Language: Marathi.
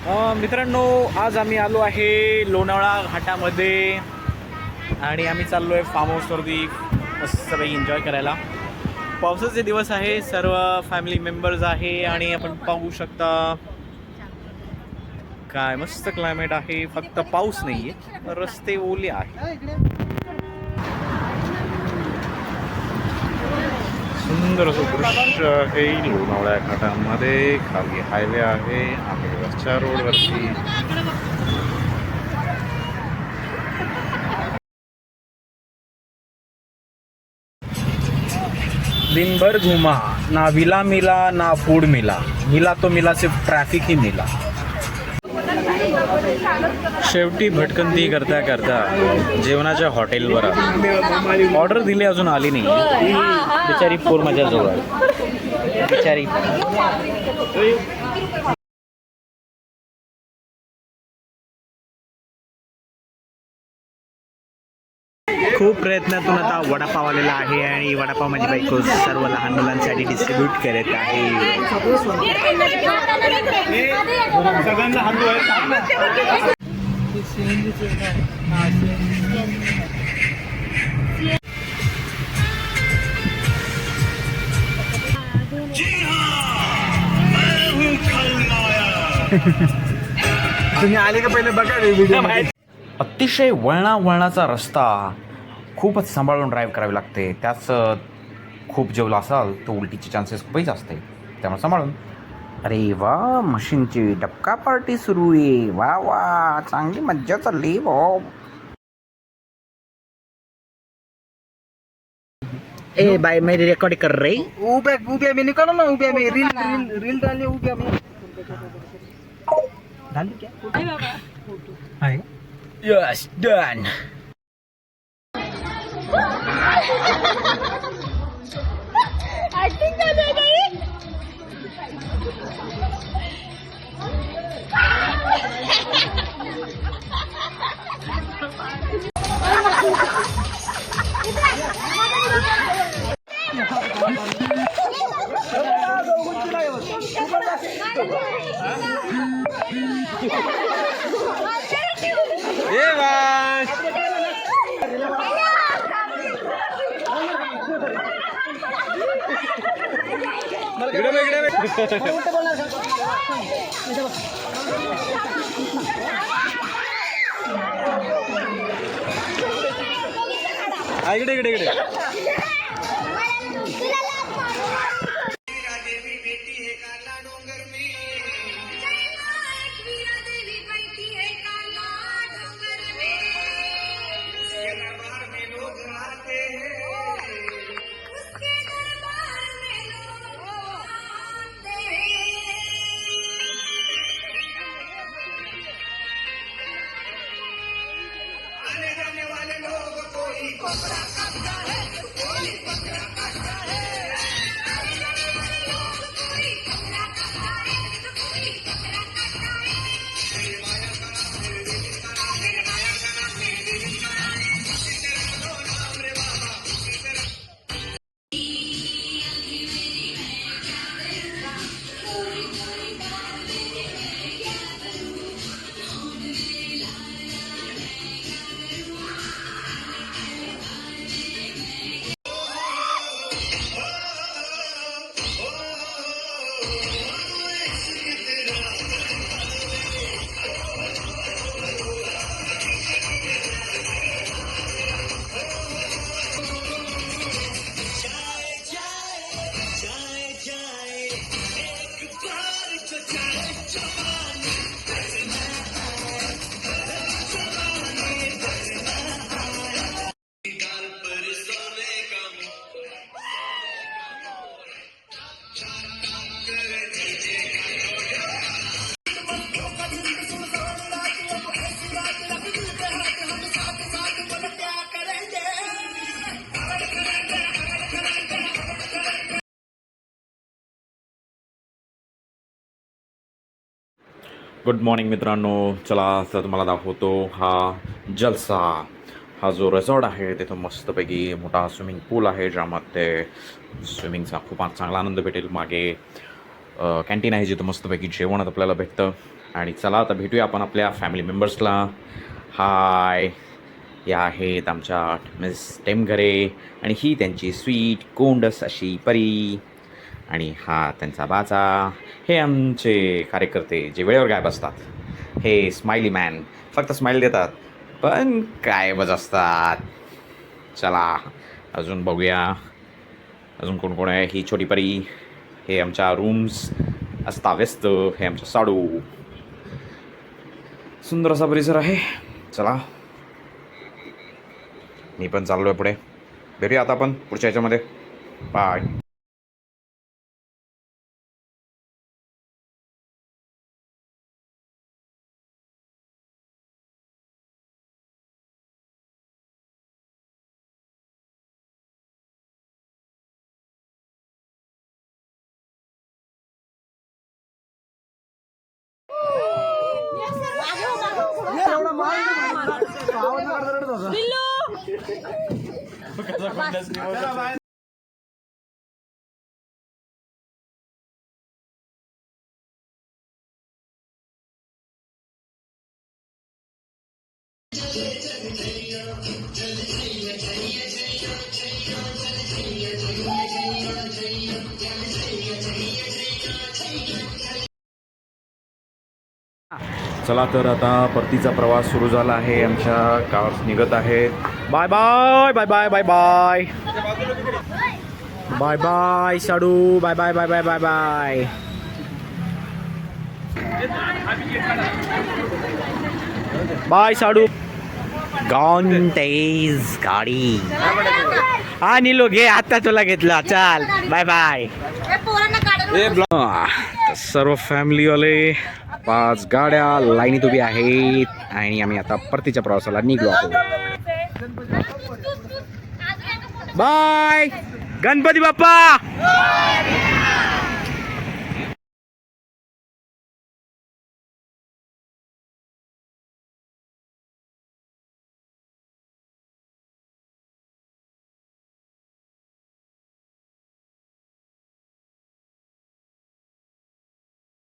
मित्रांनो, आज आम्ही आलो आहे लोणावळा घाटामध्ये आणि आम्ही चाललो आहे फार्म हाऊसवरती मस्तपैकी एन्जॉय करायला. पावसाचे दिवस आहे, सर्व फॅमिली मेंबर्स आहे आणि आपण पाहू शकता काय मस्त क्लायमेट आहे. फक्त पाऊस नाही आहे, रस्ते ओले आहे. सुंदर असं दृश्य आहे लोणावळा घाटामध्ये. खाली हायवे आहे, आम्ही वरच्या रोडवरती. दिन भर घुमा, ना विला मिला ना फूड मिला, मिला तो मिला सिर्फ ट्रॅफिक ही मिला. शेवटी भटकंती करता करता जेवणाच्या हॉटेलवर ऑर्डर दिली, अजून आली नाही. बिचारी पोर माझ्या जवळ बिचारी. खूप प्रयत्नातून आता वडापाव आलेला आहे आणि वडापाव माझी बायको सर्व लहान मुलांसाठी डिस्ट्रीब्यूट करत आहे. तुम्ही आले का पहिले बघा व्हिडिओ. अतिशय वळणाचा रस्ता, खूपच सांभाळून ड्राईव्ह करावी लागते. त्याच खूप जेवला असाल तर उलटीचे चान्सेस खूपच असते, त्यामुळे सांभाळून. अरे वा, मशीनची डबका पार्टी सुरू आहे. वा वा, चांगली मज्जा चालली भाऊ. ए बाय, मेरी रिकॉर्ड कर रही. उभ्या मी निकालो ना, उभ्या मी रील डाली, उभ्या मी डाली क्या आहे. Yes, done. इकडे गुड मॉर्निंग मित्रांनो. चला तर तुम्हाला दाखवतो हा जलसा. हा जो रिसॉर्ट आहे तिथं मस्तपैकी मोठा स्विमिंग पूल आहे, ज्यामध्ये स्विमिंगचा खूप चांगला आनंद भेटेल. मागे कॅन्टीन आहे जिथं मस्तपैकी जेवण आपल्याला भेटतं. आणि चला आता भेटूया आपण आपल्या फॅमिली मेंबर्सला. हाय, या आहेत आमच्या मिस टेमघरे आणि ही त्यांची स्वीट गोंडस अशी परी आणि हा त्यांचा बाचा. हे आमचे कार्यकर्ते जे वेळेवर गायब असतात. हे स्माइली मॅन, फक्त स्माइल देतात पण गायबच असतात. चला अजून बघूया अजून कोण कोण आहे. ही छोटी परी, हे आमच्या रूम्स अस्ताव्यस्त, हे आमच्या साडू. सुंदर असा परिसर आहे. चला मी पण चाललो आहे पुढे. भेटूया आता आपण पुढच्या ह्याच्यामध्ये. बाय. चला तर आता परतीचा प्रवास सुरू झाला आहे. आमच्या कार्स निघत आहेत. Bye bye bye bye bye bye bye bye साडू. Bye bye bye bye bye bye. Bye साडू. गॉन तेज गाडी. हा नीलो घे, आता तुला घेतला. चाल बाय बाय. सर्व फॅमिलीवाले 5 गाड्या लाईनीत उभी आहेत आणि आम्ही आता परतीच्या प्रवासाला निघलो आहोत. बाय गणपती बाप्पा.